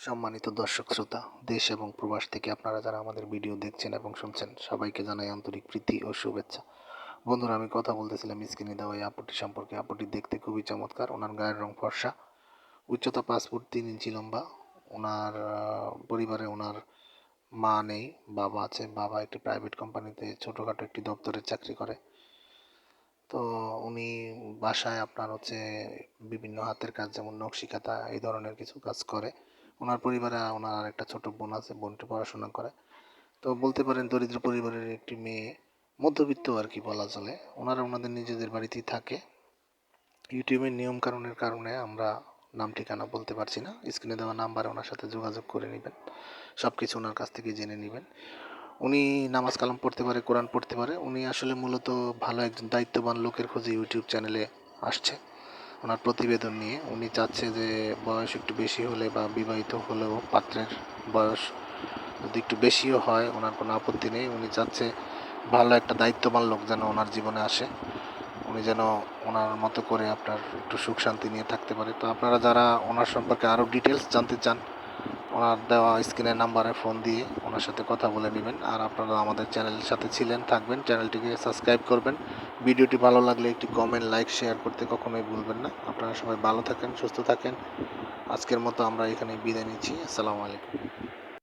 সম্মানিত দর্শক শ্রোতা, দেশ এবং প্রবাস থেকে আপনারা যারা আমাদের ভিডিও দেখছেন এবং শুনছেন, সবাইকে জানাই আন্তরিক প্রীতি ও শুভেচ্ছা। বন্ধুরা, আমি কথা বলতেছিলাম স্ক্রিনে দেওয়া এই আপুটি সম্পর্কে। আপুটি দেখতে খুবই চমৎকার। ওনার গায়ের রং ফর্সা, উচ্চতা 5 ফুট 3 ইঞ্চি লম্বা। ওনার পরিবারে ওনার মা নেই, বাবা আছে। বাবা একটি প্রাইভেট কোম্পানিতে ছোটোখাটো একটি দপ্তরে চাকরি করে। তো উনি বাসায় আপনার হচ্ছে বিভিন্ন হাতের কাজ, যেমন নকশি কাঁথা, এই ধরনের কিছু কাজ করে। ওনার পরিবারে ওনার আরেকটা ছোট বোন আছে, বোনটি পড়াশোনা করে। তো বলতে পারেন দরিদ্র পরিবারের একটি মেয়ে, মধ্যবিত্ত আর কি বলা চলে। ওনারা ওনাদের নিজেদের বাড়িতেই থাকে। ইউটিউবের নিয়ম কানুনের কারণে আমরা নাম ঠিকানা বলতে পারছি না। স্ক্রিনে দেওয়া নাম্বারে ওনার সাথে যোগাযোগ করে নেবেন, সব কিছু ওনার কাছ থেকে জেনে নেবেন। উনি নামাজ কালাম পড়তে পারে, কোরআন পড়তে পারে। উনি আসলে মূলত ভালো একজন দায়িত্ববান লোকের খোঁজে ইউটিউব চ্যানেলে আসছে ওনার প্রতিবেদন নিয়ে। উনি চাচ্ছে যে বয়স একটু বেশি হলে বা বিবাহিত হলেও পাত্রের বয়স যদি একটু বেশিও হয় ওনার কোনো আপত্তি নেই। উনি চাচ্ছে ভালো একটা দায়িত্ববান লোক যেন ওনার জীবনে আসে, উনি যেন ওনার মতো করে আপনার একটু সুখ শান্তি নিয়ে থাকতে পারে। তো আপনারা যারা ওনার সম্পর্কে আরও ডিটেলস জানতে চান, ওনার দেওয়া স্ক্রিনের নাম্বারে ফোন দিয়ে ওনার সাথে কথা বলে নেবেন। আর আপনারা আমাদের চ্যানেলের সাথে ছিলেন, থাকবেন, চ্যানেলটিকে সাবস্ক্রাইব করবেন। ভিডিওটি ভালো লাগলে একটি কমেন্ট, লাইক, শেয়ার করতে কখনোই ভুলবেন না। আপনারা সবাই ভালো থাকেন, সুস্থ থাকেন। আজকের মতো আমরা এখানে বিদায় নিচ্ছি। আসসালামু আলাইকুম।